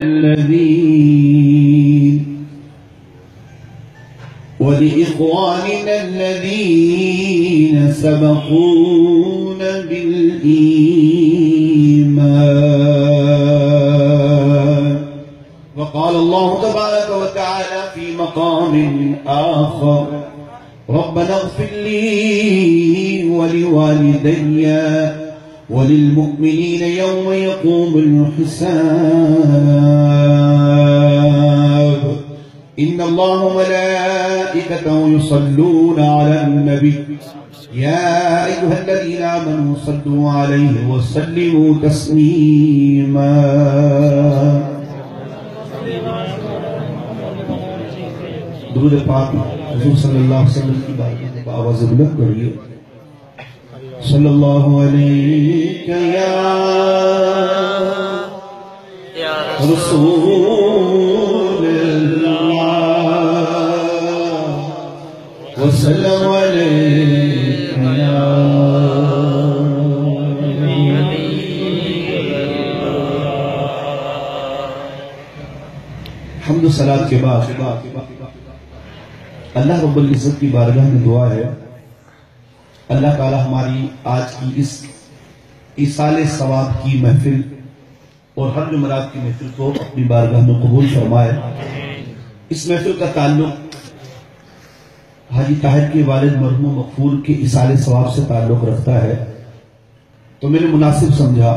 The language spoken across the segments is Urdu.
الذين ولإخواننا الذين سبقونا بالإيمان. وقال الله تبارك وتعالى في مقام آخر: ربنا اغفر لي ولوالدي وللمؤمنين يوم يقوم الحساب. إن الله وملائكته يصلون على النبي يا أيها الذين آمنوا صلوا عليه وسلموا تسليما. درود پاک حضور صلی اللہ علیہ وسلم کی بات آواز بلند کریے. صلی اللہ علیہ یا رسول اللہ وسلم علیہ یا حمد و صلاۃ کے بعد اللہ رب العزت کی بارگاہ میں دعا ہے اللہ تعالی ہماری آج کی اس ایصال ثواب کی محفل اور ہر جمعرات کی محفل کو اپنی بارگاہ میں قبول فرمائے. اس محفل کا تعلق حاجی طاہر کے والد مرحوم مغفور کے ایصال ثواب سے تعلق رکھتا ہے، تو میں نے مناسب سمجھا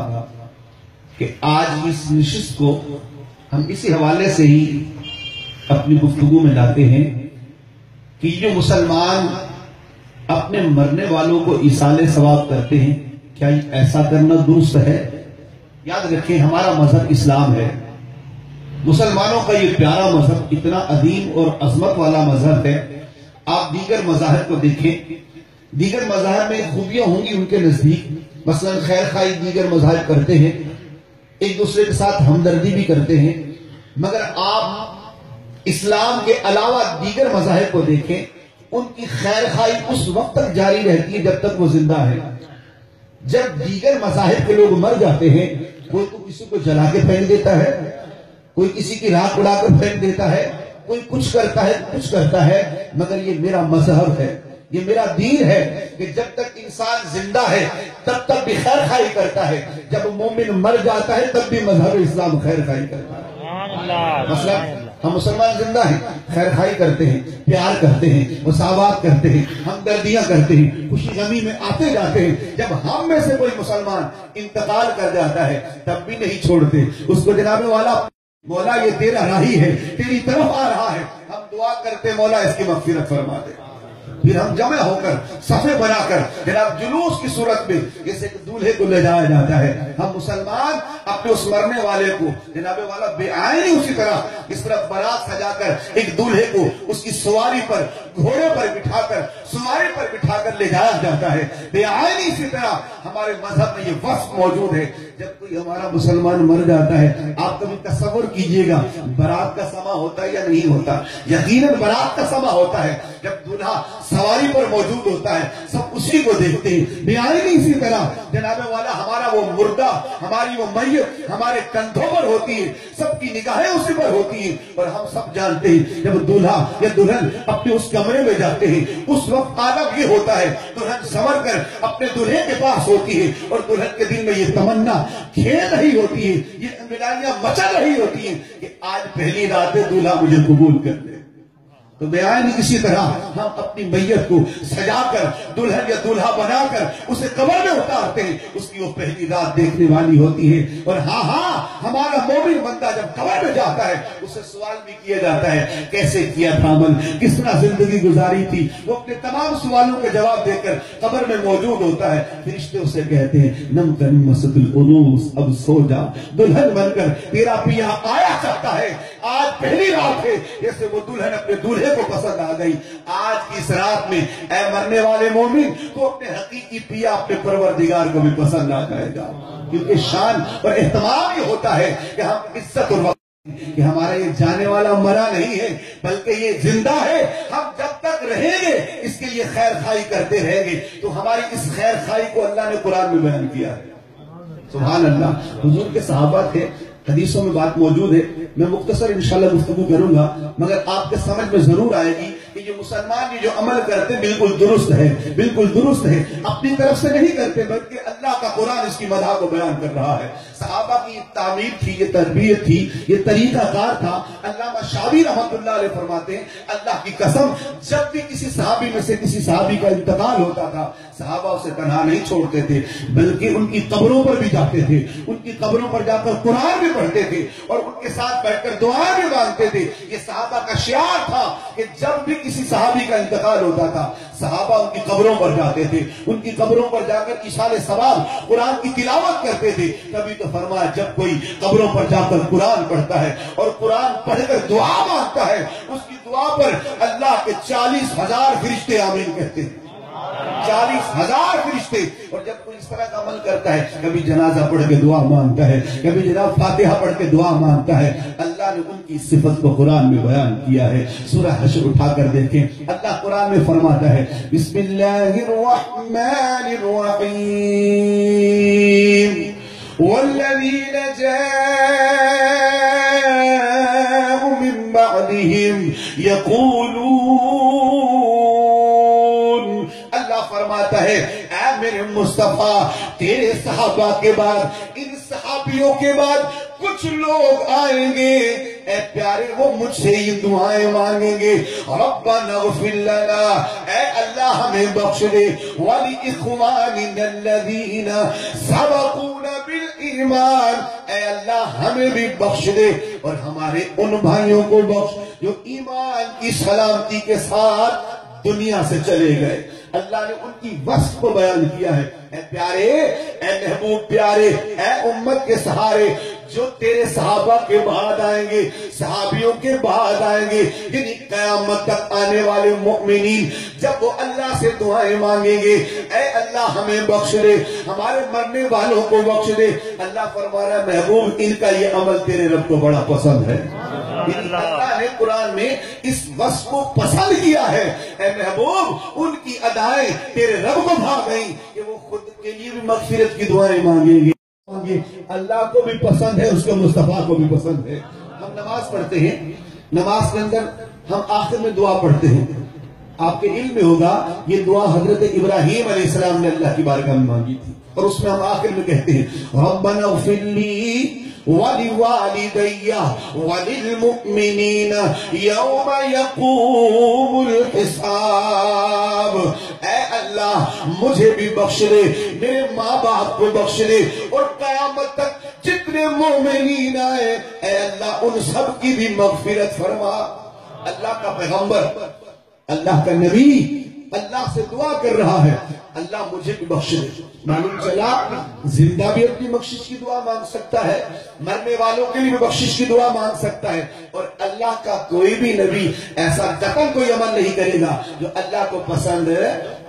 کہ آج اس نشست کو ہم اسی حوالے سے ہی اپنی گفتگو میں لاتے ہیں کہ جو مسلمان اپنے مرنے والوں کو ایصال ثواب کرتے ہیں، کیا ایسا کرنا درست ہے؟ یاد رکھیں ہمارا مذہب اسلام ہے، مسلمانوں کا یہ پیارا مذہب اتنا عظیم اور عظمت والا مذہب ہے. آپ دیگر مذاہب کو دیکھیں، دیگر مذاہب میں خوبیاں ہوں گی ان کے نزدیک، مثلا خیر خواہی دیگر مذاہب کرتے ہیں، ایک دوسرے کے ساتھ ہمدردی بھی کرتے ہیں، مگر آپ اسلام کے علاوہ دیگر مذاہب کو دیکھیں، ان کی خیر خواہی اس وقت تک جاری رہتی ہے جب تک وہ زندہ ہے. جب دیگر مذاہب کے لوگ مر جاتے ہیں، کوئی تو کسی کو جلا کے پھینک دیتا ہے، کوئی کسی کی راکھ اڑا کر پھینک دیتا ہے، کوئی کچھ کرتا ہے کچھ کرتا ہے، مگر یہ میرا مذہب ہے، یہ میرا دین ہے کہ جب تک انسان زندہ ہے تب تک بھی خیر خواہی کرتا ہے، جب مومن مر جاتا ہے تب بھی مذہب اسلام خیر خواہی کرتا ہے. مثلا ہم مسلمان زندہ ہیں، خیر خواہی کرتے ہیں، پیار کرتے ہیں، مساوات کرتے ہیں، ہمدردیاں کرتے ہیں، خوشی غمی میں آتے جاتے ہیں. جب ہم میں سے کوئی مسلمان انتقال کر جاتا ہے تب بھی نہیں چھوڑتے اس کو. جناب والا مولا یہ تیرا راہی ہے، تیری طرف آ رہا ہے، ہم دعا کرتے مولا اس کی مغفرت فرما دے. پھر ہم جمع ہو کر صفے بنا کر جناب جلوس کی صورت میں جیسے دولہے کو لے جایا جاتا ہے، ہم مسلمان اپنے اس مرنے والے کو جناب والا بے آئینی اسی طرح اس طرح بارات سجا کر ایک دولہے کو اس کی سواری پر گھوڑے پر بٹھا کر سواری پر بٹھا کر لے جایا جاتا ہے. بے آئینی اسی طرح ہمارے مذہب میں یہ وصف موجود ہے. جب کوئی ہمارا مسلمان مر جاتا ہے، آپ کبھی تصور کیجئے گا بارات کا سما ہوتا ہے یا نہیں ہوتا؟ یقیناً بارات کا سما ہوتا ہے. جب دولہا سواری پر موجود ہوتا ہے سب اسی کو دیکھتے ہیں. بے آئینی اسی طرح جناب والا ہمارا وہ مردہ، ہماری وہ میت ہمارے کندھوں پر ہوتی ہے، سب کی نگاہیں اسی پر ہوتی ہیں. اور ہم سب جانتے ہیں جب دولہا یا دلہن اپنے اس کمرے میں جاتے ہیں اس وقت عالم یہ ہوتا ہے دلہن سنور کر اپنے دلہے کے پاس ہوتی ہے اور دلہن کے دل میں یہ تمنا کھیل رہی ہوتی ہے، یہ ملائیاں مچل رہی ہوتی ہیں کہ آج پہلی رات ہے دولہا مجھے قبول کر لے. تو بیان اسی طرح ہم اپنی میت کو سجا کر دلہن یا دولہا بنا کر اسے قبر میں اتارتے ہیں. اس کی وہ پہلی رات دیکھنے والی ہوتی ہے. اور ہاں ہمارا مومن بندہ جب قبر میں جاتا ہے اسے سوال بھی کیا جاتا ہے کیسے کیا تھا عمل، کس طرح زندگی گزاری تھی. وہ اپنے تمام سوالوں کے جواب دے کر قبر میں موجود ہوتا ہے. فرشتے اسے کہتے ہیں نم کن مسد العروس، اب سو جا دلہن بن کر تیرا پیا آیا چاہتا ہے. آج پہلی رات ہے جیسے وہ دلہن اپنے دولہے کو پسند آ گئی. آج کی اس رات میں اے مرنے والے مومن تو اپنے حقیقی پیا اپنے پروردگار کو بھی پسند آ جائے گا. کیونکہ شان اور اہتمام یہ ہوتا ہے کہ ہم عزت اور وقت کہ ہمارا یہ جانے والا مرا نہیں ہے بلکہ یہ زندہ ہے. ہم جب تک رہیں گے اس کے لیے خیر خواہی کرتے رہیں گے. تو ہماری اس خیر خواہی کو اللہ نے قرآن میں بیان کیا ہے. سبحان اللہ. حضور کے صحابہ تھے حدیثوں میں بات موجود ہے، میں مختصر انشاءاللہ گفتگو کروں گا، مگر آپ کے سمجھ میں ضرور آئے گی کہ یہ مسلمان یہ جو عمل کرتے بالکل درست ہے، بالکل درست ہے، اپنی طرف سے نہیں کرتے بلکہ اللہ کا قرآن اس کی مدح کو بیان کر رہا ہے۔ صحابہ کی یہ تعمیر تھی، یہ تربیت تھی، یہ طریقہ کار تھا۔ علامہ شاوی رحمۃ اللہ علیہ فرماتے ہیں اللہ کی قسم جب بھی کسی صحابی میں سے کسی صحابی کا انتقال ہوتا تھا صحابہ اسے تنہا نہیں چھوڑتے تھے بلکہ ان کی قبروں پر بھی جاتے تھے، ان کی قبروں پر جا کر قرآن بھی پڑھتے تھے اور ان کے ساتھ بیٹھ کر دعائیں بھی مانگتے تھے۔ یہ صحابہ کا شعار تھا کہ جب بھی کسی صحابی کا انتقال ہوتا تھا صحابہ ان کی قبروں پر جاتے تھے، ان کی قبروں پر جا کر ایصال ثواب قرآن کی تلاوت کرتے تھے۔ تبھی تو فرمایا جب کوئی قبروں پر جا کر قرآن پڑھتا ہے اور قرآن پڑھ کر دعا مانگتا ہے اس کی دعا پر اللہ کے 40,000 فرشتے آمین کہتے ہیں، 40,000 فرشتے۔ اور جب کوئی اس طرح کا عمل کرتا ہے، کبھی جنازہ پڑھ کے دعا مانگتا ہے، کبھی جناب فاتحہ پڑھ کے دعا مانگتا ہے، اللہ نے ان کی صفت کو قرآن میں بیان کیا ہے۔ سورہ حشر اٹھا کر دیکھیں، اللہ قرآن میں فرماتا ہے بسم اللہ الرحمن الرحیم والذین جاءوا من بعدهم یقولون، اللہ فرماتا ہے اے میرے مصطفیٰ تیرے صحابہ کے بعد، ان صحابیوں کے بعد کچھ لوگ آئیں گے اے پیارے وہ مجھ سے یہ دعائیں مانگیں گے ربنا اغفر لنا، اے اللہ ہمیں بخش دے، وَلِإِخْوَانِنَا الَّذِينَ سَبَقُونَا بِالْإِيمَانِ، اے اللہ ہمیں بھی بخش دے اور ہمارے ان بھائیوں کو بخش جو ایمان کی سلامتی کے ساتھ دنیا سے چلے گئے۔ اللہ نے ان کی وصف کو بیان کیا ہے۔ اے پیارے، اے محبوب پیارے، اے امت کے سہارے جو تیرے صحابہ کے بعد آئیں گے، صحابیوں کے بعد آئیں گے، یعنی قیامت تک آنے والے مؤمنین جب وہ اللہ سے دعائیں مانگیں گے اے اللہ ہمیں بخش دے، ہمارے مرنے والوں کو بخش دے، اللہ فرما رہا ہے محبوب ان کا یہ عمل تیرے رب کو بڑا پسند ہے۔ اللہ نے قرآن میں اس وصف کو پسند کیا ہے۔ اے محبوب ان کی ادائیں تیرے رب کو بھا گئیں کہ وہ خود کے لیے بھی مغفرت کی دعائیں مانگیں گے، اللہ کو بھی پسند ہے، اس کے مصطفیٰ کو بھی پسند ہے۔ ہم نماز پڑھتے ہیں، نماز کے اندر ہم آخر میں دعا پڑھتے ہیں، آپ کے علم میں ہوگا یہ دعا حضرت ابراہیم علیہ السلام نے اللہ کی بارگاہ میں مانگی تھی اور اس میں ہم آخر میں کہتے ہیں ربنا اغفر لی وَلِوَالِدَيَّ وَلِلْمُؤْمِنِينَ يَوْمَ يَقُومُ الْحِسَابِ، اے اللہ مجھے بھی بخش دے، میرے ماں باپ کو بخش دے اور قیامت تک جتنے مومنین آئے اے اللہ ان سب کی بھی مغفرت فرما۔ اللہ کا پیغمبر، اللہ کا نبی اللہ سے دعا کر رہا ہے اللہ مجھے بھی بخش دے۔ معلوم چلا زندہ بھی اپنی بخشش کی دعا مانگ سکتا ہے، مرنے والوں کے لیے بھی بخشش کی دعا مانگ سکتا ہے، اور اللہ کا کوئی بھی نبی ایسا قطعاً کوئی عمل نہیں کرے گا جو اللہ کو پسند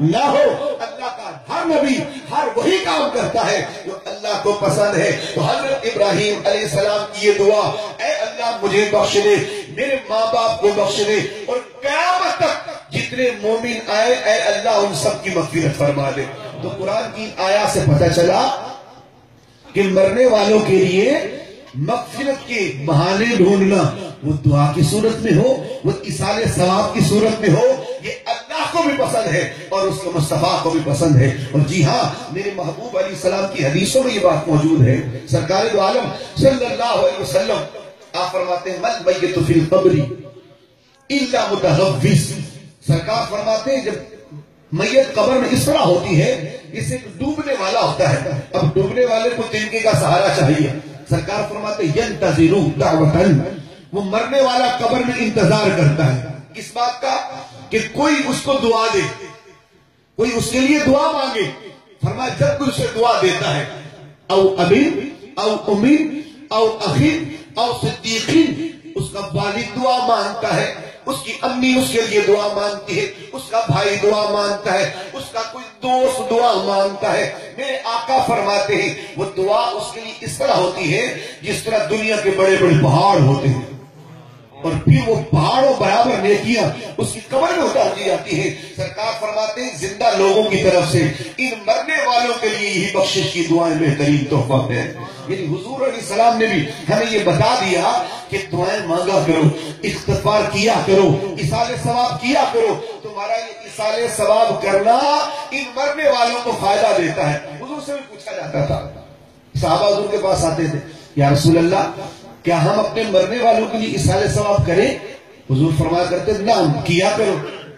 نہ ہو۔ اللہ کا ہر نبی ہر وہی کام کرتا ہے جو اللہ کو پسند ہے۔ تو حضرت ابراہیم علیہ السلام کی یہ دعا اے اللہ مجھے بخش دے، میرے ماں باپ کو بخش دے اور قیامت تک جتنے مومن آئے اے اللہ ان سب کی مغفرت فرما دے۔ تو قرآن کی آیات سے پتہ چلا کہ مرنے والوں کے لیے مغفرت کے بہانے ڈھونڈنا، وہ دعا کی صورت میں ہو، وہ ایصال ثواب کی صورت میں ہو، یہ اللہ کو بھی پسند ہے اور اس کے مصطفیٰ کو بھی پسند ہے۔ اور جی ہاں میرے محبوب علیہ السلام کی حدیثوں میں یہ بات موجود ہے۔ سرکار دو عالم صلی اللہ علیہ وسلم آپ فرماتے ہیں من میت فی القبر الا متغوث، سرکار فرماتے ہیں جب میت قبر میں اس طرح ہوتی ہے جسے ڈوبنے والا ہوتا ہے، اب ڈوبنے والے کو تنکے کا سہارا چاہیے، سرکار فرماتے ہیں ینتظر دعوتن، وہ مرنے والا قبر میں انتظار کرتا ہے اس بات کا کہ کوئی اس کو دعا دے، کوئی اس کے لیے دعا مانگے۔ فرمایا جب کوئی اسے دعا دیتا ہے او ابین او امین او اخین او صدیقین، اس کا والد دعا مانگتا ہے، اس کی امی اس کے لیے دعا مانگتی ہے، اس کا بھائی دعا مانگتا ہے، اس کا کوئی دوست دعا مانگتا ہے، میرے آقا فرماتے ہیں وہ دعا اس کے لیے اس طرح ہوتی ہے جس طرح دنیا کے بڑے بڑے پہاڑ ہوتے ہیں۔ اور پھر وہ پہاڑوں برابر نیکیاں اس کی قبر میں اتار دی جاتی ہیں. سرکار فرماتے ہیں زندہ لوگوں کی طرف سے ان مرنے والوں کے لیے یہی بخشش کی دعائیں بہترین تحفہ ہے. یعنی حضور علیہ السلام نے بھی ہمیں یہ بتا دیا کہ دعائیں مانگا کرو، استغفار کیا کرو، ایصال ثواب کیا کرو. تمہارا یہ ایصال ثواب کرنا ان مرنے والوں کو فائدہ دیتا ہے. حضور سے بھی پوچھا جاتا تھا، صحابہ حضور کے پاس آتے تھے، یا رسول اللہ کیا ہم اپنے مرنے والوں کے لیے ایصال ثواب کریں؟ حضور فرمایا کرتے نعم کیا کرو.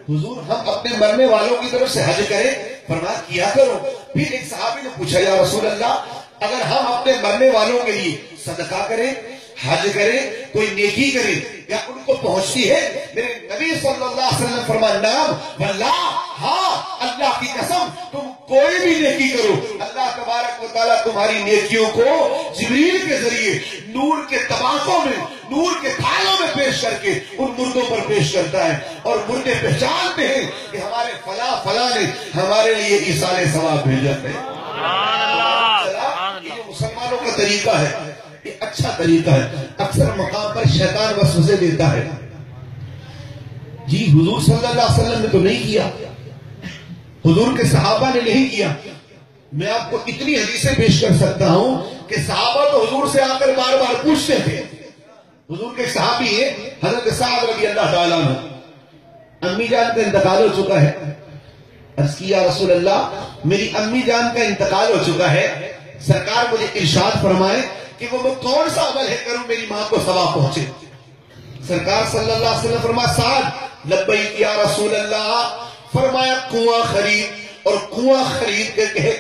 حضور ہم اپنے مرنے والوں کی طرف سے حج کریں؟ فرمایا کیا کرو. پھر ایک صحابی نے پوچھا، یا رسول اللہ اگر ہم اپنے مرنے والوں کے لیے صدقہ کریں، حج کریں، کوئی نیکی کریں، کیا ان کو پہنچتی ہے؟ میرے نبی صلی اللہ علیہ وسلم فرمایا نعم واللہ، ہاں اللہ کی قسم تم کوئی بھی نیکی کرو، اللہ تبارک و تعالیٰ تمہاری نیکیوں کو جبریل کے ذریعے نور کے طباقوں میں، نور کے تھالوں میں پیش کر کے ان مردوں پر پیش کرتا ہے. اور مردے پہچانتے ہیں کہ ہمارے فلاں نے ہمارے لیے ایصال ثواب بھیجا ہے. یہ مسلمانوں کا طریقہ ہے، یہ اچھا طریقہ ہے. اکثر مقام پر شیطان وسوسے دیتا ہے، جی حضور صلی اللہ علیہ وسلم نے تو نہیں کیا، حضور کے صحابہ نے نہیں کیا. میں آپ کو اتنی حدیثیں پیش کر سکتا ہوں کہ صحابہ تو حضور سے آ کر بار بار پوچھتے تھے. حضور کے صحابی ہیں حضرت سعد رضی اللہ تعالیٰ عنہ، امی جان کا انتقال ہو چکا ہے. عرض کی یا رسول اللہ میری امی جان کا انتقال ہو چکا ہے، سرکار مجھے ارشاد فرمائے کہ وہ میں کون سا عمل ہے کروں میری ماں کو ثواب پہنچے. سرکار صلی اللہ علیہ وسلم فرمایا سعد لبیک یا رسول اللہ. فرمایا کنواں خرید، اور کنواں خرید کے کہے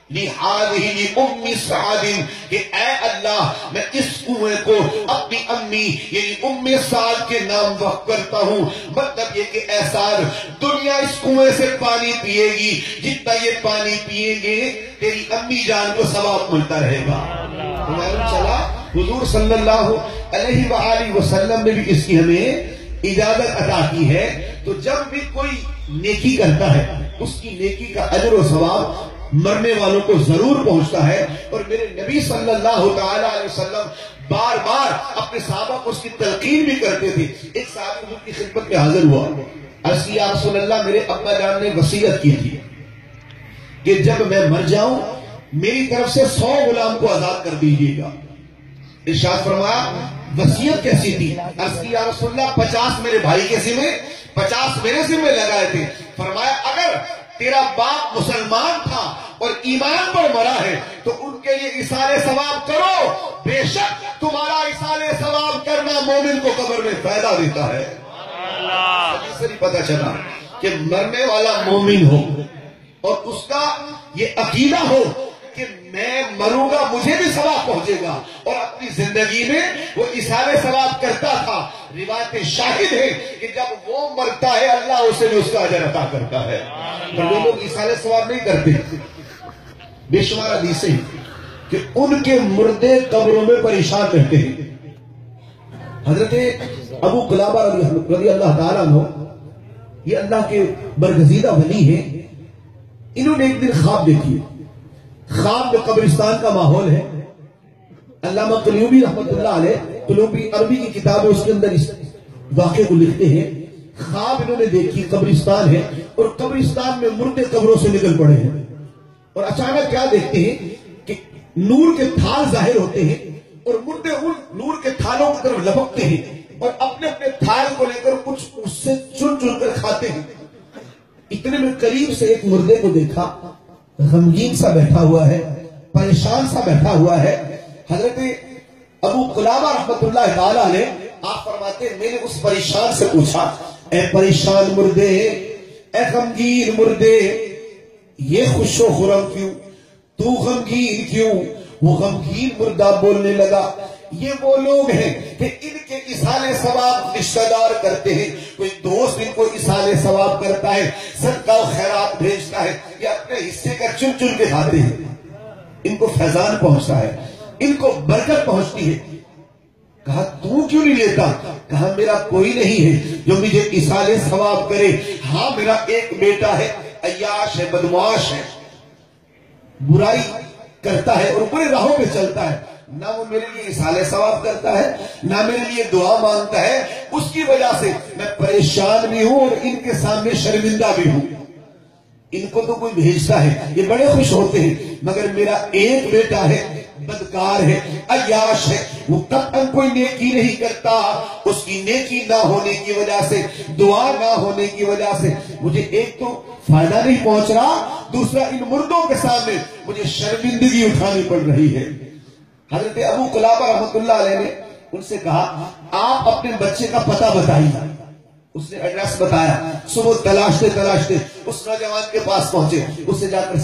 لِحَاذِهِ لِأُمِّ سَعَدٍ کہ اے اللہ میں اس کنویں کو اپنی امی یعنی ام سعد کے نام وقف کرتا ہوں. مطلب یہ کہ اے سعد دنیا اس کنویں سے پانی پیے گی، جتنا یہ پانی پیئیں گے تیری امی جان کو ثواب ملتا رہے گا. معلوم چلا حضور صلی اللہ علیہ وآلہ وسلم نے بھی اس کی ہمیں اجازت عطا کی ہے. تو جب بھی کوئی نیکی کرتا ہے اس کی نیکی کا اجر و ثواب مرنے والوں کو ضرور پہنچتا ہے. اور میرے نبی صلی اللہ تعالی علیہ وسلم بار بار اپنے صحابہ کو اس کی تلقین بھی کرتے تھے. ایک صحابی حضور کی خدمت میں حاضر ہوا، عرض کی یا رسول اللہ میرے ابا جان نے وصیت کی تھی کہ جب میں مر جاؤں میری طرف سے 100 غلام کو آزاد کر دیجیے گا. ارشاد فرمایا وصیت کیسی تھی؟ عرض کی یا رسول اللہ 50 میرے بھائی کے ذمہ، 50 میرے ذمہ لگائے تھے. فرمایا اگر تیرا باپ مسلمان تھا اور ایمان پر مرا ہے تو ان کے لیے ایصال ثواب کرو، بے شک تمہارا ایصال ثواب کرنا مومن کو قبر میں فائدہ دیتا ہے. اس سے پتہ چلا کہ مرنے والا مومن ہو اور اس کا یہ عقیدہ ہو کہ میں مروں گا مجھے بھی ثواب پہنچے گا، اور اپنی زندگی میں وہ ایصال ثواب کرتا تھا. روایت شاہد ہے کہ جب وہ مرتا ہے اللہ اسے بھی اس کا اجر عطا کرتا ہے. پر وہ لوگ ایصال ثواب نہیں کرتے. بے شمار حدیثیں کہ ان کے مردے قبروں میں پریشان رہتے ہیں. حضرت ابو قلابہ رضی اللہ تعالیٰ عنہ یہ اللہ کے برگزیدہ ولی ہیں. انہوں نے ایک دن خواب دیکھی. خواب میں قبرستان کا ماحول ہے. علامہ قلیوبی رحمت اللہ علیہ قلیوبی عربی کی کتاب ہے، اس کے اندر اس واقعے کو لکھتے ہیں. خواب انہوں نے دیکھی قبرستان ہے اور قبرستان میں مردے قبروں سے نکل پڑے ہیں، اور اچانک کیا دیکھتے ہیں کہ نور کے تھال ظاہر ہوتے ہیں اور مردے ان نور کے تھالوں کی طرف لپکتے ہیں اور اپنے اپنے تھال کو لے کر کچھ اس سے چن چن کر کھاتے ہیں. اتنے میں قریب سے ایک مردے کو دیکھا، غمگین سا بیٹھا ہوا ہے، پریشان سا بیٹھا ہوا ہے. حضرت ابو قلابہ رحمت اللہ تعالیٰ علیہ آپ فرماتے ہیں میں نے اس پریشان سے پوچھا اے پریشان مردے، اے غمگین مردے، یہ خوش و خرم کیوں، تو غمگین کیوں؟ وہ غمگین مردہ بولنے لگا یہ وہ لوگ ہیں کہ ان کے ایصال ثواب رشتہ دار کرتے ہیں، کوئی دوست ان کو ایصال ثواب کرتا ہے، صدقہ و خیرات بھیجتا ہے، یہ اپنے حصے کا چن چن کے کھاتے ہیں. ان کو فیضان پہنچتا ہے، ان کو برکت پہنچتی ہے. کہا تو کیوں نہیں لیتا؟ کہا میرا کوئی نہیں ہے جو مجھے ایصال ثواب کرے. ہاں میرا ایک بیٹا ہے، عیاش ہے، بدمعاش ہے، برائی کرتا ہے اور برے راہوں پہ چلتا ہے. نہ وہ میرے لیے اصالہ ثواب کرتا ہے، نہ میرے لیے دعا مانگتا ہے. اس کی وجہ سے میں پریشان بھی ہوں اور ان کے سامنے شرمندہ بھی ہوں. ان کو تو کوئی بھیجتا ہے، یہ بڑے خوش ہوتے ہیں، مگر میرا ایک بیٹا ہے، بدکار ہے، عیاش ہے، وہ قطعاً کوئی نیکی نہیں کرتا. اس کی نیکی نہ ہونے کی وجہ سے، دعا نہ ہونے کی وجہ سے مجھے ایک تو فائدہ نہیں پہنچ رہا، دوسرا ان مردوں کے سامنے مجھے شرمندگی اٹھانی پڑ رہی ہے. حضرت ابو قلابہ رحمۃ اللہ علیہ نے ان سے کہا آپ اپنے بچے کا پتہ بتائیے. اس نے ایڈریس بتایا. صبح تلاشتے تلاشتے اس نوجوان کے پاس پہنچے، اس سے جا کر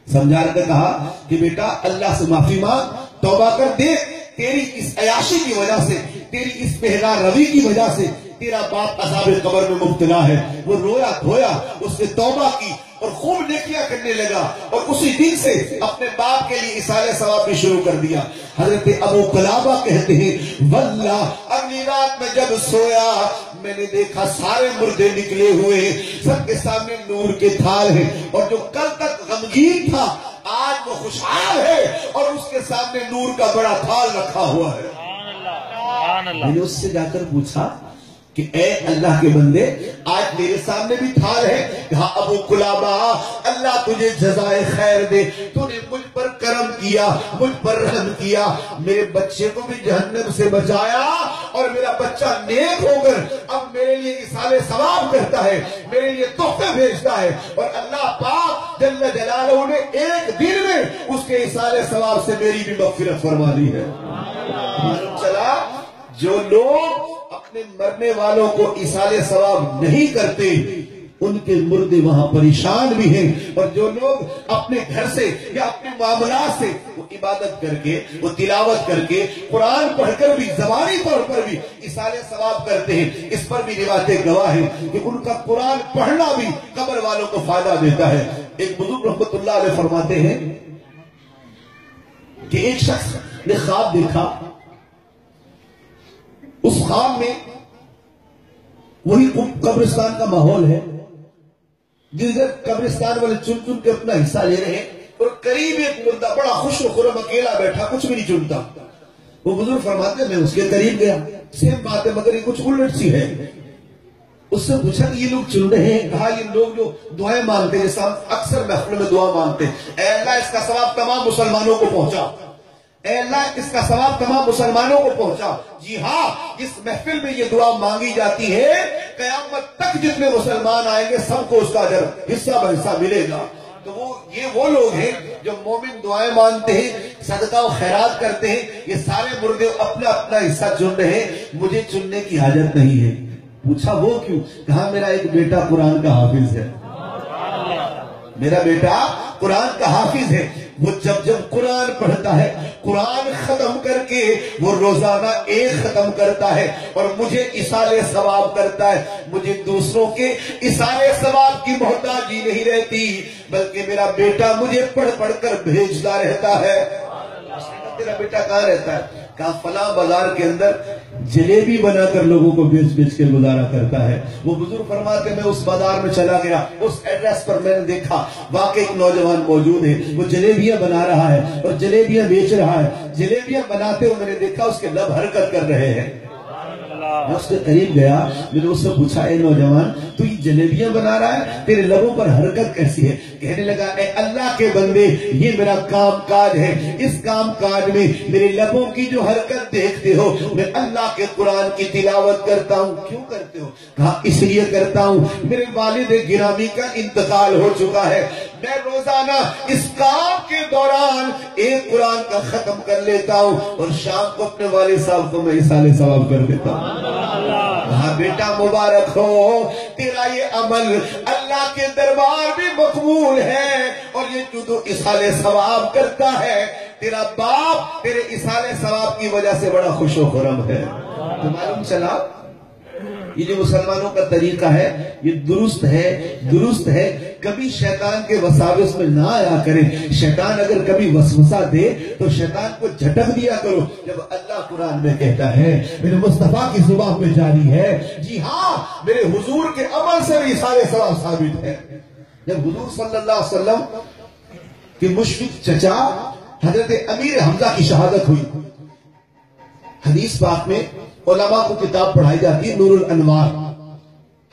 سمجھا کر کہا کہ بیٹا اللہ سے معافی مانگ، توبہ کر دے. تیری اس عیاشی کی وجہ سے، تیری اس بہلا روی کی وجہ سے تیرا باپ عذاب قبر میں مبتلا ہے. وہ رویا دھویا، اس نے توبہ کی اور خوب نیکیاں کرنے لگا، اور اسی دن سے اپنے باپ کے لیے اصالہ ثواب بھی شروع کر دیا. حضرت ابو قلابہ کہتے ہیں واللہ اگلی رات میں جب سویا میں نے دیکھا سارے مردے نکلے ہوئے ہیں، سب کے سامنے نور کے تھال ہیں، اور جو کل تک غمگین تھا آج وہ خوشحال ہے اور اس کے سامنے نور کا بڑا تھال رکھا ہوا ہے. میں نے اس سے جا کر پوچھا کہ اے اللہ کے بندے، آج میرے سامنے بھی تھال ہے. کہا ابو قلابہ اللہ تجھے جزائے خیر دے، تو نے مجھ پر کرم کیا، مجھ پر رحم کیا، میرے بچے کو بھی جہنم سے بچایا، اور میرا بچہ نیک ہو کر اب میرے لیے اصالہ ثواب کرتا ہے، میرے لیے تحفے بھیجتا ہے. اور اللہ پاک جل جلالہ نے ایک دن میں اس کے اصالہ ثواب سے میری بھی مغفرت فرما دی ہے. چلا جو لوگ اپنے مرنے والوں کو اصالہ ثواب نہیں کرتے ان کے مردے وہاں پریشان بھی ہیں، اور جو لوگ اپنے گھر سے یا اپنے معاملات سے وہ عبادت کر کے، وہ تلاوت کر کے، قرآن پڑھ کر بھی زبانی طور پر بھی اصالہ ثواب کرتے ہیں، اس پر بھی روایتیں گواہ ہیں کہ ان کا قرآن پڑھنا بھی قبر والوں کو فائدہ دیتا ہے. ایک بزرگ رحمت اللہ علیہ فرماتے ہیں کہ ایک شخص نے خواب دیکھا، اس خواب میں وہی قبرستان کا ماحول ہے، جس دن قبرستان والے چن چن کے اپنا حصہ لے رہے ہیں، اور قریب ایک مردہ بڑا خوش و خرم اکیلا بیٹھا، کچھ بھی نہیں چنتا. وہ بزرگ فرماتے ہیں میں اس کے قریب گیا، سیم بات ہے مگر یہ کچھ الٹ سی ہے. اس سے پوچھا کہ یہ لوگ چن رہے ہیں؟ کہا یہ لوگ جو دعائیں مانگتے ہیں، جیسا ہم اکثر محفل میں دعا مانگتے ہیں، اے اللہ اس کا ثواب تمام مسلمانوں کو پہنچا، اے اللہ اس کا ثواب تمام مسلمانوں کو پہنچا. جی ہاں، اس محفل میں یہ دعا مانگی جاتی ہے، قیامت تک جتنے مسلمان آئیں گے سب کو اس کا اجر حصہ بہ حصہ ملے گا. تو وہ لوگ ہیں جو مومن دعائیں مانتے ہیں، صدقہ و خیرات کرتے ہیں. یہ سارے مردے اپنا اپنا حصہ چن رہے ہیں، مجھے چننے کی حاجت نہیں ہے. پوچھا وہ کیوں؟ کہا میرا ایک بیٹا قرآن کا حافظ ہے، میرا بیٹا قرآن کا حافظ ہے. وہ جب قرآن پڑھتا ہے، قرآن ختم کر کے وہ روزانہ ایک ختم کرتا ہے اور مجھے اصالہ ثواب کرتا ہے. مجھے دوسروں کے اصالہ ثواب کی محتاجی نہیں رہتی، بلکہ میرا بیٹا مجھے پڑھ پڑھ کر بھیجتا رہتا ہے. تیرا بیٹا کہاں رہتا ہے؟ کہا فلاں بازار کے اندر جلیبی بنا کر لوگوں کو بیچ بیچ کے گزارا کرتا ہے. وہ بزرگ فرماتے میں اس بازار میں چلا گیا، اس ایڈریس پر میں نے دیکھا واقعی ایک نوجوان موجود ہے، وہ جلیبیاں بنا رہا ہے اور جلیبیاں بیچ رہا ہے. جلیبیاں بناتے ہوئے میں نے دیکھا اس کے لب حرکت کر رہے ہیں. میں اس کے قریب گیا، میں نے اس سے پوچھا اے نوجوان تو یہ جلیبیاں بنا رہا ہے، تیرے لبوں پر حرکت کیسی ہے؟ کہنے لگا اے اللہ کے بندے یہ میرا کام کاج ہے، اس کام کاج میں میرے لبوں کی جو حرکت دیکھتے ہو میں اللہ کے قرآن کی تلاوت کرتا ہوں. کیوں کرتے ہو؟ کہا اس لیے کرتا ہوں میرے والد گرامی کا انتقال ہو چکا ہے، میں روزانہ اس کام کے دوران ایک قرآن کا ختم کر لیتا ہوں اور شام کو اپنے والد صاحب کو میں اصالہ ثواب کر دیتا ہوں. کہا بیٹا مبارک ہو، تیرا یہ عمل اللہ کے دربار بھی مقبول ہے، اور یہ جو تو اصالہ ثواب کرتا ہے تیرا باپ تیرے اصالہ ثواب کی وجہ سے بڑا خوش و خرم ہے. تو معلوم چلا یہ جو مسلمانوں کا طریقہ ہے یہ درست ہے. کبھی شیطان کے وساوس میں نہ آیا کریں. شیطان اگر کبھی وسوسہ دے تو شیطان کو جھٹک دیا کرو. جب اللہ قرآن میں کہتا ہے، میرے مصطفیٰ کی زبان میں جاری ہے، جی ہاں میرے حضور کے عمل سے بھی اصالہ ثواب ثابت ہے. جب حضور صلی اللہ علیہ وسلم کے مشفق چچا حضرت امیر حمزہ کی شہادت ہوئی. حدیث پاک میں علماء کو کتاب پڑھائی جاتی ہے نور الانوار.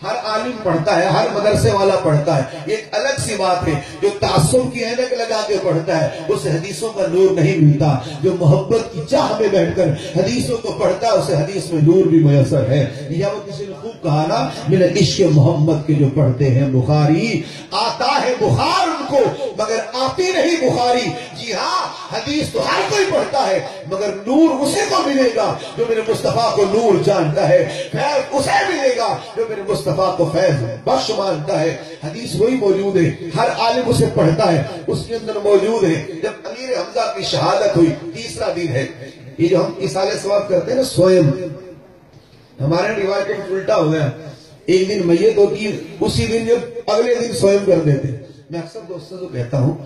ہر عالم پڑھتا ہے, ہر مدرسے والا پڑھتا ہے. ایک الگ سی بات ہے جو تعصب کی اینک لگا کے پڑھتا ہے, اسے حدیثوں کا نور نہیں ملتا. جو محبت کی چاہ میں بیٹھ کر حدیثوں کو پڑھتا ہے اسے حدیث میں نور بھی میسر ہے. یا وہ کسی نے خوب کہا نا, میرے عشق محمد کے جو پڑھتے ہیں بخاری, آتا ہے بخار ان کو مگر آتی نہیں بخاری. جی ہاں, حدیث تو ہر کوئی پڑھتا ہے مگر نور اسے کو ملے گا جو میرے مصطفیٰ کو نور جانتا ہے. فیض اسے ملے گا جو میرے مصطفیٰ کو فیض بخش مانتا ہے. حدیث وہی موجود ہے, ہر عالم اسے پڑھتا ہے, اس کے اندر موجود ہے. جب امیر حمزہ کی شہادت ہوئی, تیسرا دن ہے. یہ جو ہم اصالہ ثواب کرتے ہیں نا, سوئم, ہمارے روایت میں الٹا ہو گیا. ایک دن میت ہوتی ہے, اسی دن جب اگلے دن سوئم کر دیتے. میں اکثر دوستوں کو کہتا ہوں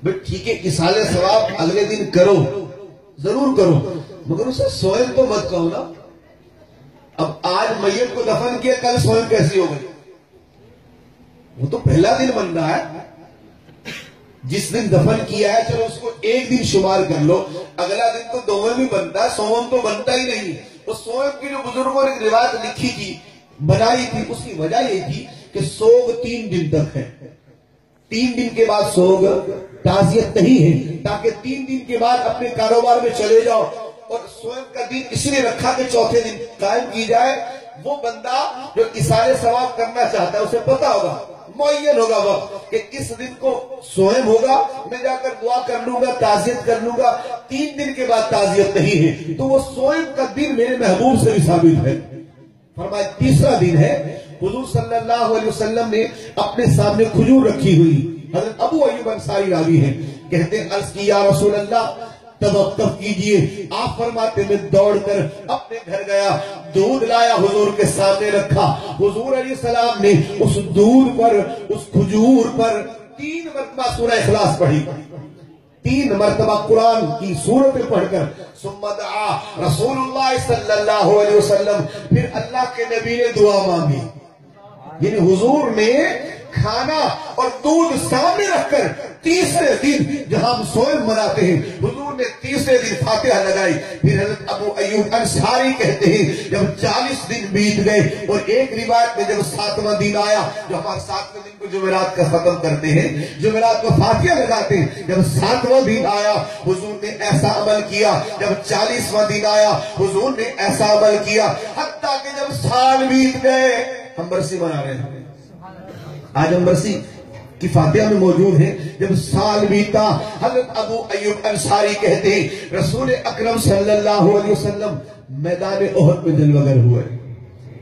بٹ ٹھیک ہے, اصالہ ثواب اگلے دن کرو, ضرور کرو, مگر اسے سوئم تو مت کہو نا. اب آج میت کو دفن کیا, کل سوئم کیسی ہو گئی؟ وہ تو پہلا دن بن رہا ہے. جس دن دفن کیا ہے چلو اس کو ایک دن شمار کر لو, اگلا دن تو دوم بھی بنتا ہے, سوم تو بنتا ہی نہیں. اس سوم کی جو بزرگوں نے روایت لکھی تھی, بنائی تھی, اس کی وجہ یہ تھی کہ سوگ 3 دن تک ہے. 3 دن کے بعد سوگ تعزیت نہیں ہے, تاکہ 3 دن کے بعد اپنے کاروبار میں چلے جاؤ. اور سوئم کا دن اس لیے رکھا کہ چوتھے دن قائم کی جائے. وہ بندہ جو اصالہ ثواب کرنا چاہتا ہے اسے پتا ہوگا, معین ہوگا وقت کہ کس دن کو سوئم ہوگا, میں جا کر دعا کر لوں گا, تعزیت کر لوں گا. 3 دن کے بعد تعزیت نہیں ہے, تو وہ سوئم کا دن میرے محبوب سے بھی ثابت ہے. فرمایا تیسرا دن ہے. حضور صلی اللہ علیہ وسلم نے اپنے سامنے کھجور رکھی ہوئی. حضرت ابو ایوب انصاری راوی ہیں, کہتے ہیں عرض کی یا رسول اللہ توقف کیجئے. آپ فرماتے میں دوڑ کر اپنے گھر گیا, دودھ لایا, حضور کے سامنے رکھا. حضور علیہ السلام نے اس دودھ پر, اس کھجور پر 3 مرتبہ سورہ اخلاص پڑھی. 3 مرتبہ قرآن کی سورتیں پڑھ کر ثم دعا رسول اللہ صلی اللہ علیہ وسلم, پھر اللہ کے نبی نے دعا مانگی. یعنی حضور نے کھانا اور دودھ سامنے رکھ کر تیسرے دن جہاں ہم سوئم مناتے ہیں, حضور نے تیسرے دن فاتحہ لگائی. پھر حضرت ابو ایوب انصاری کہتے ہیں جب 40 دن بیت گئے, اور ایک روایت میں جب 7واں دن آیا, جو ہمارے 7ویں دن کو جمعرات کا ختم کرتے ہیں, جمعرات کو فاتحہ لگاتے ہیں, جب 7واں دن آیا حضور نے ایسا عمل کیا. جب 40واں دن آیا حضور نے ایسا عمل کیا, حتیٰ کہ جب سال بیت گئے. ہم برسی منا رہے ہیں, آج ہم برسی کی فاتحہ میں موجود ہے. جب سال بیتا, حضرت ابو ایوب انصاری کہتے ہیں رسول اکرم صلی اللہ علیہ وسلم میدان احد میں جلوہ گر ہوئے,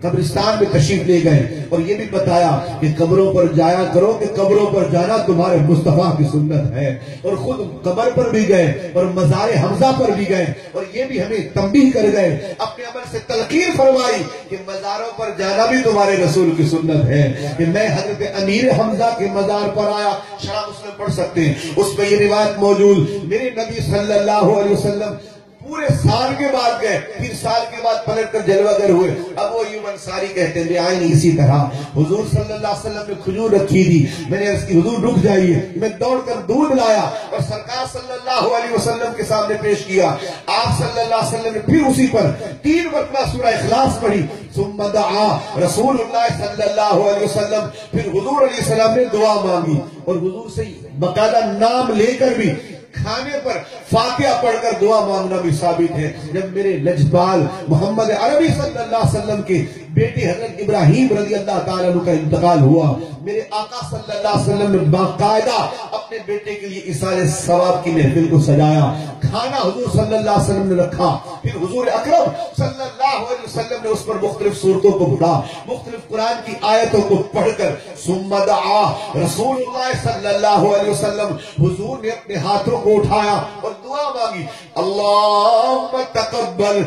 قبرستان میں تشریف لے گئے, اور یہ بھی بتایا کہ قبروں پر جایا کرو, کہ قبروں پر جانا تمہارے مصطفیٰ کی سنت ہے. اور خود قبر پر بھی گئے اور مزار حمزہ پر بھی گئے, اور یہ بھی ہمیں تنبیہ کر گئے, اپنے عمل سے تلقین فرمائی کہ مزاروں پر جانا بھی تمہارے رسول کی سنت ہے. کہ میں حضرت امیر حمزہ کے مزار پر آیا, شرح مسلم پڑھ سکتے ہیں, اس میں یہ روایت موجود. میرے نبی صلی اللہ علیہ وسلم پورے سال کے بعد گئے, پھر سال کے بعد پلٹ کر جلوہ گر ہوئے. ابو ایوب انصاری کہتے ہیں آئین اسی طرح حضور صلی اللہ علیہ وسلم نے کھجور رکھی تھی, میں نے اس کی حضور رک جائیے, میں دوڑ کر دودھ لایا اور سرکار صلی اللہ علیہ وسلم کے سامنے پیش کیا. آپ صلی اللہ علیہ وسلم نے پھر اسی پر 3 مرتبہ سورہ اخلاص پڑھی. ثم دعا رسول اللہ صلی اللہ علیہ وسلم, پھر حضور علیہ السلام نے دعا مانگی, اور حضور سے باقاعدہ نام لے کر بھی کھانے پر فاتحہ پڑھ کر دعا مانگنا بھی ثابت ہے. جب میرے لجپال محمد عربی صلی اللہ علیہ وسلم کے بیٹے حضرت ابراہیم رضی اللہ تعالیٰ عنہ کا انتقال ہوا, میرے آقا صلی اللہ علیہ وسلم نے باقاعدہ اپنے بیٹے کے لیے اصالہ ثواب کی محفل کو سجایا. کھانا حضور صلی اللہ علیہ وسلم نے رکھا, پھر حضور اکرم صلی اللہ علیہ وسلم نے اس پر مختلف صورتوں کو پڑھا, مختلف قرآن کی آیتوں کو پڑھ کر ثم دعا رسول اللہ صلی اللہ علیہ وسلم, حضور نے اپنے ہاتھوں کو اٹھایا اور دعا مانگی. اللہم تقبل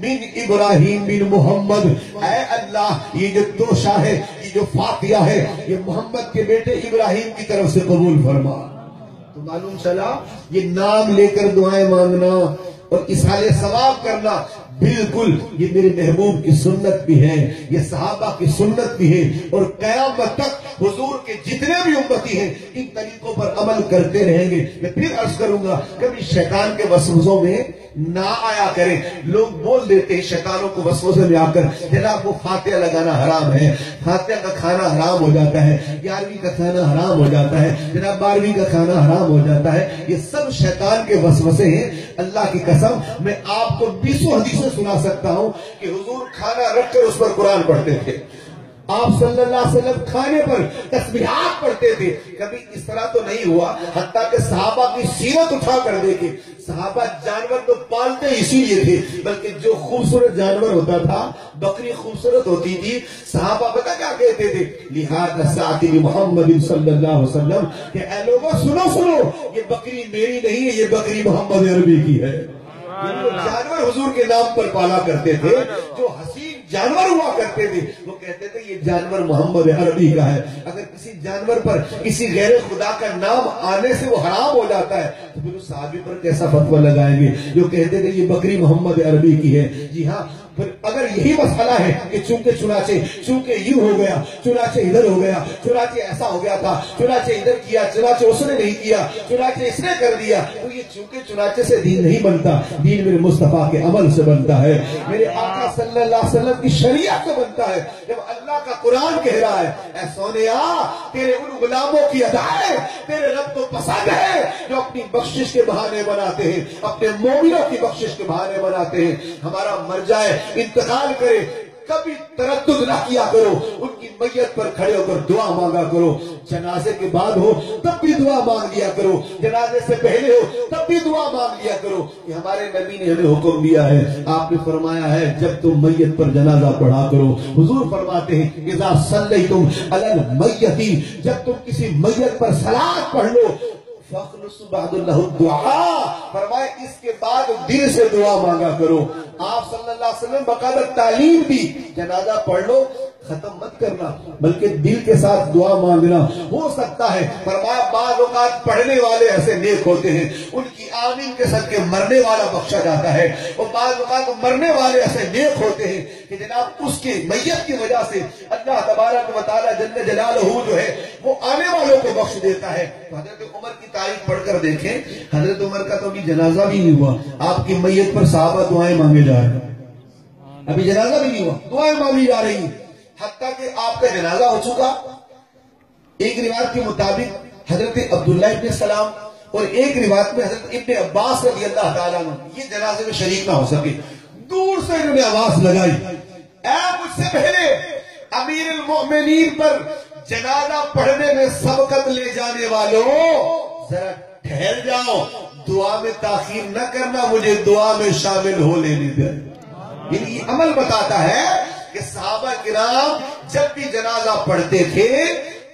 من ابراہیم بن محمد, اے اللہ یہ جو توشہ ہے, یہ جو فاتحہ ہے, یہ محمد کے بیٹے ابراہیم کی طرف سے قبول فرما. تو معلوم چلا یہ نام لے کر دعائیں مانگنا اور اصالہ ثواب کرنا بالکل یہ میرے محبوب کی سنت بھی ہے, یہ صحابہ کی سنت بھی ہے, اور قیامت تک حضور کے جتنے بھی امتی ہیں ان طریقوں پر عمل کرتے رہیں گے. میں پھر عرض کروں گا کبھی شیطان کے وسوسوں میں نہ آیا کریں. لوگ بول دیتے ہیں شیطانوں کو وسوسے میں آ کر جناب وہ فاتحہ لگانا حرام ہے, فاتحہ کا کھانا حرام ہو جاتا ہے, 11ویں کا کھانا حرام ہو جاتا ہے, جناب 12ویں کا کھانا حرام ہو جاتا ہے. یہ سب شیطان کے وسوسے ہیں. اللہ کی قسم میں آپ کو 20 حدیثیں سنا سکتا ہوں کہ حضور کھانا رکھ کر اس پر قرآن پڑھتے تھے. آپ صلی اللہ علیہ وسلم کھانے پر تسبیحات پڑھتے تھے. کبھی اس طرح تو نہیں ہوا حتیٰ کہ صحابہ کی سیرت اٹھا کر دیکھے. صحابہ جانور تو پالتے اسی لیے تھے, بلکہ جو خوبصورت جانور ہوتا تھا بکری خوبصورت ہوتی تھی. صحابہ پتہ کیا کہتے تھے, لہذا ساتھی محمد صلی اللہ علیہ وسلم کہ اے لوگوں سنو یہ بکری میری نہیں ہے, یہ بکری محمد عربی کی ہے. جانور حضور کے نام پر پالا کرتے تھے, جو حسین جانور ہوا کرتے تھے وہ کہتے تھے یہ جانور محمد عربی کا ہے. اگر کسی جانور پر کسی غیر خدا کا نام آنے سے وہ حرام ہو جاتا ہے تو پھر اس صحابی پر کیسا فتویٰ لگائیں گے جو کہتے تھے یہ بکری محمد عربی کی ہے. جی ہاں, پھر اگر یہی مسئلہ ہے کہ چونکہ یوں ہو گیا, چنانچہ ادھر ہو گیا, چنانچہ ایسا ہو گیا تھا, چنانچہ ادھر کیا, چنانچہ اس نے نہیں کیا, چنانچہ اس نے کر دیا, تو یہ چنانچہ سے دین نہیں بنتا. دین میرے مصطفیٰ کے عمل سے بنتا ہے, میرے آقا صلی اللہ علیہ وسلم کی شریعت سے بنتا ہے. جب اللہ کا قرآن کہہ رہا ہے اے سونیا تیرے ان غلاموں کی ادائیں تیرے رب کو پسند ہے جو اپنی بخشش کے بہانے بناتے ہیں, اپنے مومنوں کی بخشش کے بہانے بناتے ہیں. ہمارا مر جائے انتقال کرے کبھی تردد نہ کیا کرو, ان کی میت پر کھڑے ہو کر دعا مانگا کرو. جنازے کے بعد ہو تب بھی دعا مانگ لیا کرو, جنازے سے پہلے ہو تب بھی دعا مانگ لیا کرو. کہ ہمارے نبی نے ہمیں حکم دیا ہے, آپ نے فرمایا ہے جب تم میت پر جنازہ پڑھا کرو. حضور فرماتے ہیں اذا صلیتم علی المیت, جب تم کسی میت پر صلاۃ پڑھ لو فَاخْلُصُوا بَعْدُ اللَّهُ الدُّعَاء, فرمائے اس کے بعد دل سے دعا مانگا کرو. آپ صلی اللہ علیہ وسلم باقاعدہ تعلیم دی, جنازہ پڑھ لو ختم مت کرنا بلکہ دل کے ساتھ دعا مانگنا. ہو سکتا ہے فرمایا بعض اوقات پڑھنے والے ایسے نیک ہوتے ہیں ان کی آمین کے صدقے مرنے والا بخشا جاتا ہے, اور بعض اوقات مرنے والے ایسے نیک ہوتے ہیں کہ جناب اس کی میت کی وجہ سے اللہ تبارک و تعالی جل جلالہ جو ہے وہ آنے والوں کو بخش دیتا ہے. حضرت عمر کی تاریخ پڑھ کر دیکھیں, حضرت عمر کا تو ابھی جنازہ بھی نہیں ہوا, آپ کی میت پر صحابہ دعائیں مانگے جا رہے ہیں. ابھی جنازہ بھی نہیں ہوا, دعائیں مانگی جا رہی ہیں, حتیٰ کہ آپ کا جنازہ ہو چکا. ایک روایت کے مطابق حضرت عبداللہ ابن سلام اور ایک روایت میں حضرت ابن عباس رضی اللہ تعالیٰ عنہ یہ جنازے میں شریک نہ ہو سکے. دور سے انہوں نے آواز لگائی, اے مجھ سے پہلے امیر المؤمنین پر جنازہ پڑھنے میں سبقت لے جانے والوں ذرا ٹھہر جاؤ, دعا میں تاخیر نہ کرنا, مجھے دعا میں شامل ہو لینے دیں. یعنی یہ عمل بتاتا ہے کہ صحابہ کرام جب بھی جنازہ پڑھتے تھے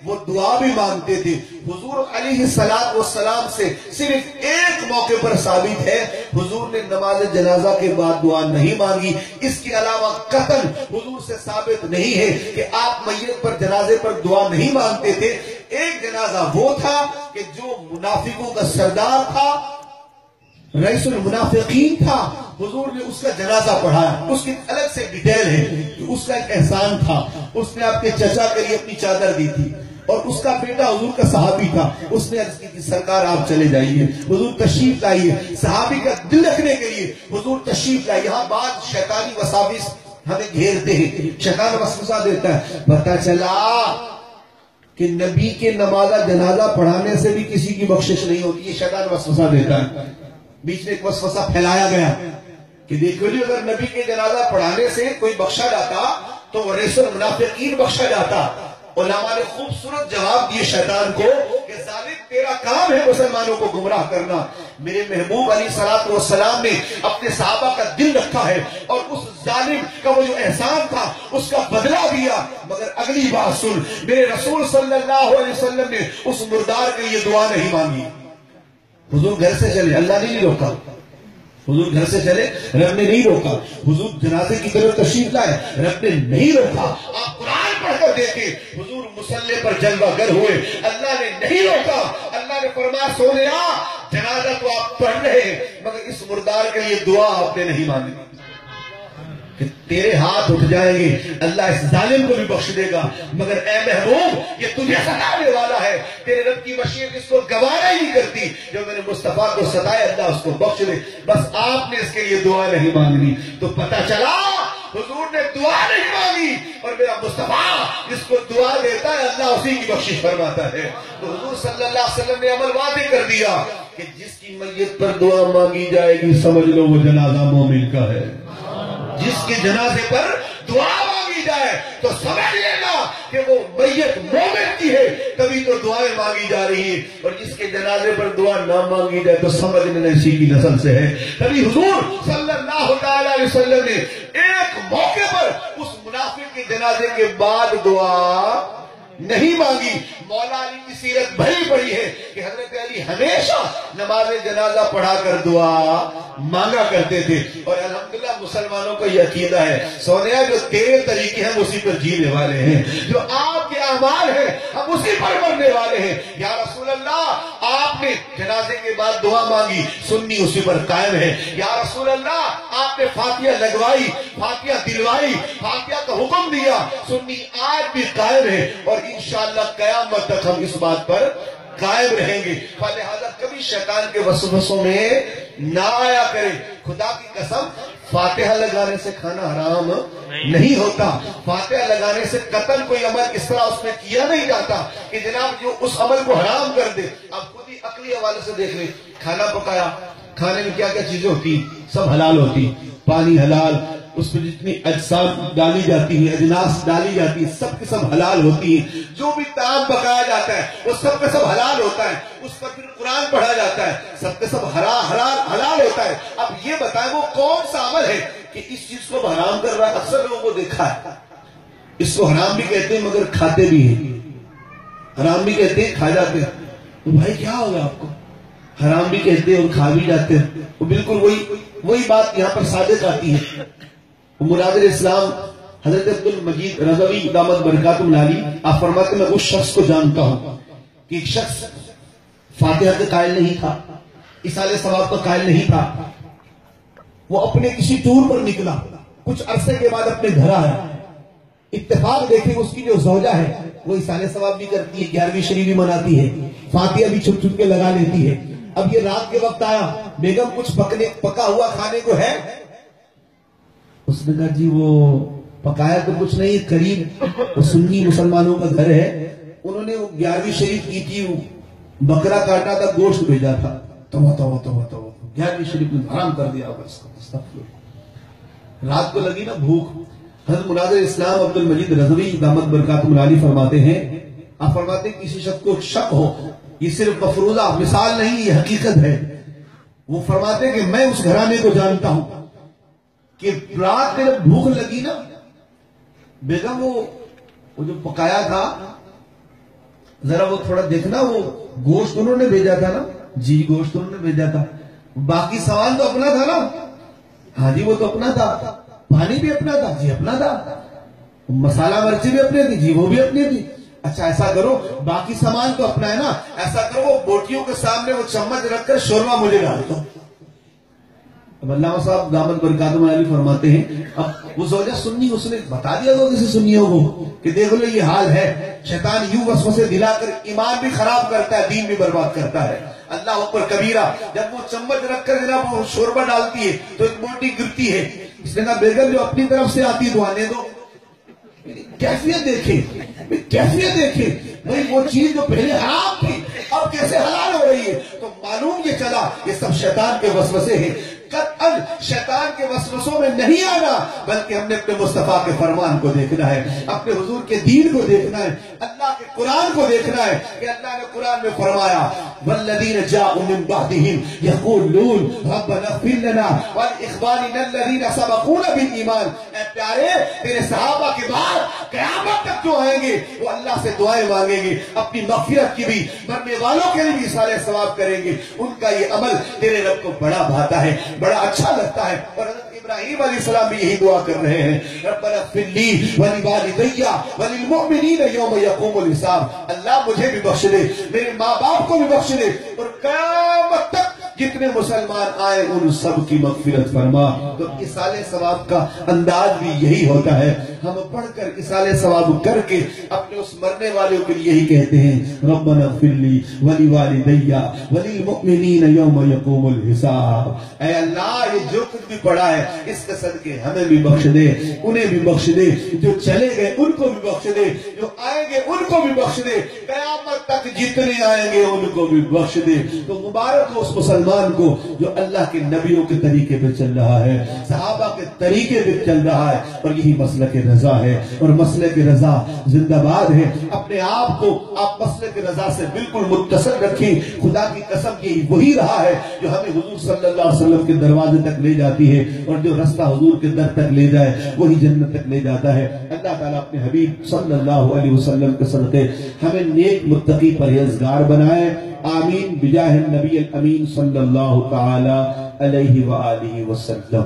وہ دعا بھی مانگتے تھے. حضور علیہ السلام سے صرف ایک موقع پر ثابت ہے حضور نے نماز جنازہ کے بعد دعا نہیں مانگی. اس کے علاوہ قطعاً حضور سے ثابت نہیں ہے کہ آپ میت پر جنازے پر دعا نہیں مانگتے تھے. ایک جنازہ وہ تھا کہ جو منافقوں کا سردار تھا, رئیس المنافقین تھا, حضور نے اس کا جنازہ پڑھایا. اس کی الگ سے ڈیٹیل ہے کہ اس کا ایک احسان تھا, اس نے آپ کے چچا کے لیے اپنی چادر دی تھی, اور اس کا بیٹا حضور کا صحابی تھا, اس نے عرض کی کہ سرکار آپ چلے جائیے, حضور تشریف لائیے. صحابی کا دل رکھنے کے لیے حضور تشریف لائیے. یہاں بعد شیطانی وساوس ہمیں گھیرتے ہیں, شیطان وسوسہ دیتا ہے. پتہ چلا کہ نبی کے نماز جنازہ پڑھانے سے بھی کسی کی بخشش نہیں ہوتی, یہ شیطان وسوسہ دیتا ہے. بیچ میں ایک وسوسہ پھیلایا گیا کہ دیکھو جی اگر نبی کے جنازہ پڑھانے سے کوئی بخشا جاتا تو وہ رئیس المنافقین بخشا جاتا. علماء نے خوبصورت جواب دیے شیطان کو کہ ظالم تیرا کام ہے مسلمانوں کو گمراہ کرنا. میرے محبوب علیہ الصلوۃ والسلام نے اپنے صحابہ کا دل رکھا ہے اور اس ظالم کا وہ جو احسان تھا اس کا بدلہ دیا. مگر اگلی بات سن, میرے رسول صلی اللہ علیہ وسلم نے اس مردار کے لیے دعا نہیں مانگی. حضور گھر سے چلے, اللہ نے نہیں روکا. حضور گھر سے چلے, رب نے نہیں روکا. حضور جنازے کی طرف تشریف لائے, رب نے نہیں روکا. آپ قرآن پڑھ کر دیکھیں, حضور مصلی پر جلوہ گر ہوئے, اللہ نے نہیں روکا. اللہ نے فرمایا سونیا جنازہ تو آپ پڑھ رہے ہیں مگر اس مردار کے لیے دعا آپ نے نہیں مانگی. کہ تیرے ہاتھ اٹھ جائیں گے، اللہ اس ظالم کو بھی بخش دے گا، مگر اے محبوب یہ تجھے ستانے والا ہے، تیرے رب کی مشیت اس کو گوارا ہی نہیں کرتی، جو میرے مصطفیٰ کو ستائے اللہ اس کو بخش دے۔ بس آپ نے اس کے لیے دعا نہیں مانگنی، تو پتہ چلا حضور نے دعا نہیں مانگی اور میرا مصطفیٰ جس کو دعا دیتا ہے اللہ اسی کی بخشش فرماتا ہے۔ تو حضور صلی اللہ علیہ وسلم نے عمل واضح کر دیا کہ جس کی میت پر دعا مانگی جائے گی سمجھ لو وہ جنازہ مومن کا ہے، جس کے جنازے پر دعا مانگی جائے تو سمجھ لینا کہ وہ میت مومن کی ہے، تبھی تو دعائیں مانگی جا رہی ہیں، اور جس کے جنازے پر دعا نہ مانگی جائے تو سمجھ لینا اسی کی نسل سے ہے۔ تبھی حضور صلی اللہ علیہ وسلم نے ایک موقع پر اس منافق کے جنازے کے بعد دعا نہیں مانگی۔ مولا علی کی سیرت بھری پڑی ہے کہ حضرت علی ہمیشہ نماز جنازہ پڑھا کر دعا مانگا کرتے تھے، اور الحمدللہ مسلمانوں کا یہ عقیدہ ہے سونیا جو تیرے طریقے ہیں اسی پر جینے والے ہیں، جو آپ کے اعمال ہیں ہم اسی پر مرنے والے ہیں۔ یا رسول اللہ آپ نے جنازے کے بعد دعا مانگی، سنی اسی پر قائم ہے۔ یا رسول اللہ آپ نے فاتحہ لگوائی، فاتحہ دلوائی، فاتحہ کا حکم دیا، سنی آج بھی قائم ہے، اور انشاءاللہ قیامت تک ہم اس بات پر قائم رہیں گے۔ فلہذا کبھی شیطان کے وسوسوں میں نہ آیا کرے۔ خدا کی قسم فاتحہ لگانے سے کھانا حرام نہیں ہوتا، فاتحہ لگانے سے قطعاً کوئی عمل اس طرح اس میں کیا نہیں جاتا کہ جناب جو اس عمل کو حرام کر دے۔ اب خود ہی عقلی حوالے سے دیکھ لیں، کھانا پکایا، کھانے میں کیا کیا چیزیں ہوتی، سب حلال ہوتی، پانی حلال، اس میں جتنی اجسام ڈالی جاتی ہیں، اجناس ڈالی جاتی ہیں، سب کے سب حلال ہوتی ہیں۔ جو بھی طعام پکایا جاتا ہے وہ سب کے سب حلال ہوتا ہے، اس پر پھر قرآن پڑھا جاتا ہے، سب کے سب حلال ہوتا ہے۔ اب یہ بتائیں وہ کون سا عمل ہے کہ اس چیز کو حرام کر رہا ہے؟ اکثر لوگوں کو دیکھا ہے اس کو حرام بھی کہتے ہیں مگر کھاتے بھی ہیں، حرام بھی کہتے ہیں کھا جاتے ہیں۔ تو بھائی کیا ہوگا آپ کو، حرام بھی کہتے ہیں اور کھا بھی جاتے ہیں، وہ بالکل وہی بات یہاں پر صادق آتی ہے۔ مناظر اسلام حضرت عبد المجید رضوی دامت برکاتہ علی آپ فرماتے ہیں میں اس شخص کو جانتا ہوں کہ ایک شخص فاتحہ کے قائل نہیں تھا، ایصال ثواب کا قائل نہیں تھا، وہ اپنے کسی ٹور پر نکلا، کچھ عرصے کے بعد اپنے گھر آیا، اتفاق دیکھیں اس کی جو زوجہ ہے وہ ایصال ثواب بھی کرتی ہے، 11ویں شریف بھی مناتی ہے، فاتحہ بھی چھپ چھپ کے لگا لیتی ہے۔ اب یہ رات کے وقت آیا، بیگم کچھ پکا ہوا کھانے کو ہے؟ اس نے کہا جی وہ پکایا تو کچھ نہیں، قریب وہ سنی مسلمانوں کا گھر ہے، انہوں نے وہ 11ویں شریف کی تھی، بکرا کاٹا تھا، گوشت بھیجا تھا، تو 11ویں شریف نے حرام کر دیا بس۔ رات کو لگی نا بھوک، حضرت مناظر اسلام عبد المجید رضوی دامت برکاتہ علی فرماتے ہیں، آپ فرماتے ہیں کسی شخص کو شک ہو، یہ صرف مفروضہ مثال نہیں، یہ حقیقت ہے، وہ فرماتے ہیں کہ میں اس گھرانے کو جانتا ہوں کہ رات میں جب بھوک لگی نا، بیگم وہ جو پکایا تھا ذرا وہ تھوڑا دیکھنا، وہ گوشت انہوں نے بھیجا تھا نا، جی گوشت انہوں نے بھیجا تھا، باقی سامان تو اپنا تھا نا، ہاں جی وہ تو اپنا تھا، پانی بھی اپنا تھا، جی اپنا تھا، مسالہ مرچی بھی اپنے تھی، جی وہ بھی اپنی تھی۔ اچھا ایسا کرو باقی سامان تو اپنا ہے نا، ایسا کرو وہ بوٹیوں کے سامنے وہ چمچ رکھ کر شورما مجھے ڈال دو۔ اب علامہ صاحب دامت برکاتہ علی فرماتے ہیں اب وہ زوجہ سنی، اس نے بتا دیا تو کسی سنیوں کو کہ دیکھ لو یہ حال ہے، شیطان یوں وسوسے دلا کر ایمان بھی خراب کرتا ہے، دین بھی برباد کرتا ہے۔ اللہ اکبر کبیرہ، جب وہ چمچ رکھ کر جناب وہ شوربہ ڈالتی ہے تو ایک بوٹی گرتی ہے، اس نے کہا بیگم جو اپنی طرف سے آتی تو آنے دو۔ کیفیت دیکھیں بھئی وہ چیز جو پہلے حرام تھی اب کیسے حلال ہو رہی ہے، تو معلوم یہ چلا یہ سب شیطان کے وسوسے ہیں۔ قطعاً شیطان کے وسوسوں میں نہیں آنا، بلکہ ہم نے اپنے مصطفیٰ کے فرمان کو دیکھنا ہے، اپنے حضور کے دین کو دیکھنا ہے، اللہ کے قرآن کو دیکھنا ہے کہ اللہ نے قرآن میں فرمایا والذین جاءوا من بعدہم یقولون ربنا اغفر لنا ولاخواننا الذین سبقونا بالایمان۔ اے پیارے تیرے صحابہ کے بعد قیامت تک جو آئیں گے وہ اللہ سے دعائیں مانگیں گے، اپنی مغفرت کی بھی، مرنے والوں کے لیے بھی اصالہ ثواب کریں گے، ان کا یہ عمل تیرے رب کو بڑا بھاتا ہے، بڑا اچھا لگتا ہے۔ اور حضرت ابراہیم علیہ السلام بھی یہی دعا کر رہے ہیں ربنا اغفر لی ولوالدی وللمؤمنین یوم یقوم الحساب۔ اللہ مجھے بھی بخش دے، میرے ماں باپ کو بھی بخش دے، اور قیامت تک جتنے مسلمان آئے ان سب کی مغفرت فرما۔ تو اصال ثواب کا انداز بھی یہی ہوتا ہے، ہم پڑھ کر اصال ثواب کر کے اپنے اس مرنے والوں کے لیے یہی کہتے ہیں ربنا اغفر لی ولوالدی وللمؤمنین یوم یقوم الحساب۔ اے اللہ یہ جو کچھ بھی پڑھا ہے اس کے صدقے ہمیں بھی بخش دے، انہیں بھی بخش دے، جو چلے گئے ان کو بھی بخش دے، جو آئیں گے ان کو بھی بخش دے، قیامت تک جتنے آئیں گے ان کو بھی بخش دے۔ تو مبارک ہو اس مسلمان کو جو اللہ کے نبیوں کے طریقے پہ چل رہا ہے، صحابہ کے طریقے پہ چل رہا ہے، اور یہی مسلک رضا ہے، اور مسلک رضا زندہ باد ہے۔ اپنے آپ کو آپ مسلک رضا سے بالکل متصل رکھیں، خدا کی قسم یہی وہی رہا ہے جو ہمیں حضور صلی اللہ علیہ وسلم کے دروازے تک لے جاتی ہے، اور جو رستہ حضور کے در تک لے جائے وہی جنت تک لے جاتا ہے۔ اللہ تعالیٰ اپنے حبیب صلی اللہ علیہ وسلم کے صدقے ہمیں نیک متقی پرہیزگار بنائے، آمین بجاہ النبی الامین صلی اللہ تعالی علیہ وآلہ وسلم۔